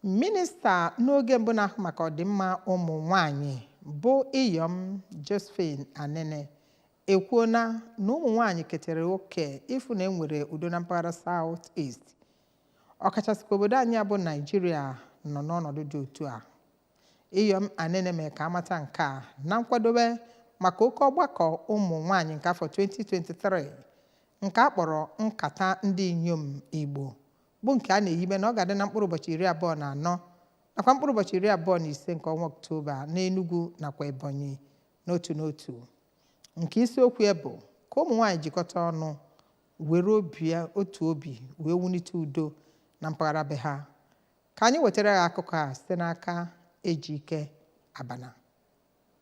Minista n'oge mbụ na-ahụ maka ọdịmma ụmụ nwanyị bụ Iyom Anene ekwuona na ụmụ nwanyị ketere oke ịfụ na enwere udo na mpaghara South East. Ọkachasịkwa obodo anyị bụ Nigeria nọ n'ọnọdụ dị otu a. Iyom Anene mere ka amata nke a na nkwadobe maka oke ọgbakọ ụmụ nwanyị nke afọ 2023 nke a kpọrọ Nkata ndị Iyom Igbo bụ nke a na-ehibe na ọ ga-adị na mkpụrụ ụbọchị 24 nakwa mkpụrụ ụbọchị 25 nke ọnwa Ọktoba n'Enugu nakwa Ebonyi n'otu n'otu. Nke isiokwu ya bụ ka ụmụ nwanyị jikọta ọnụ were otu obi wee wulite udo na mpaghara be ha. Ka anyị wetara ya akụkọ a site n'aka Ejike Abana.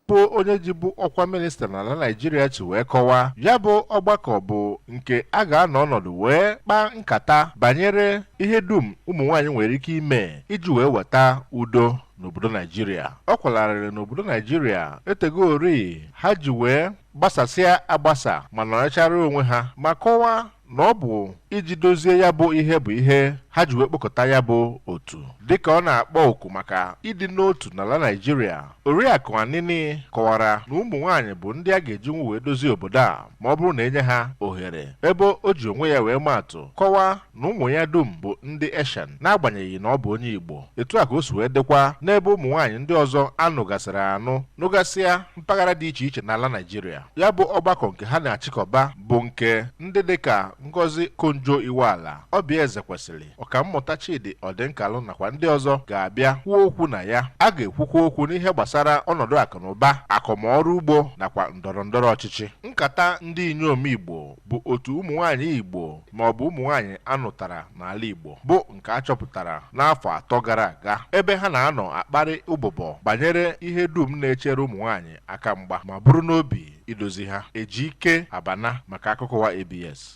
bụ onye jibu ọkwa minista n'ala Naịjirịa chi wee kọwaa ya bụ ọgbakọ bụ nke a ga-anọ ọnọdụ wee kpaa nkata banyere ihe dum ụmụ nwanyị nwere ike ime iji wee weta udo n'obodo Naịjirịa. Ọ kwalarịrị n'obodo Naịjirịa etegori ha ji wee gbasasịa agbasa ma nọrọchara onwe ha ma kọwaa na ọ bụ iji dozie ya bụ ihe ha ji wee kpọkọta ya bụ otu. Dịka ọ na-akpọ oku maka ịdị n'otu n'ala Naịjirịa, Oriakụ Anini kọwara na ụmụ nwanyị bụ ndị a ga-ejinwu wee dozie obodo a ma ọ bụrụ na enye ha ohere, ebe o ji onwe ya wee maatụ kọwaa na ụmụ ya dum bụ ndị Eshan n'agbanyeghị na ọ bụ onye Igbo. Etu a ka o si wee dịkwa n'ebe ụmụ nwanyị ndị ọzọ anụgasịrị nụgasịa mpaghara dị iche iche n'ala Naịjirịa. Ya bụ ọgbakọ nke ha na-achịkọba bụ nke ndị dịka Ngozi Konjo Iweala, Obieze Kwesịrị, Ọkammụta Chidi Ọdịnkalụ nakwa ndị ọzọ ga-abịa kwuo okwu na ya. A ga-ekwukwa okwu n'ihe gbasara ọnọdụ akụnụba, akọmọrụ ugbo nakwa ndọrọndọrọ ọchịchị. Nkata ndị Inyom Igbo bụ otu ụmụ nwanyị Igbo ma ọ bụ ụmụ nwanyị anụtara n'ala Igbo bụ nke a chọpụtara n'afọ 3 gara aga, ebe ha na-anọ akparị ụbụbọ banyere ihe dum na-echere ụmụ nwanyị aka mgba ma bụrụ n'obi idozi ha. Ejike Abana maka akụkọ wa ABS.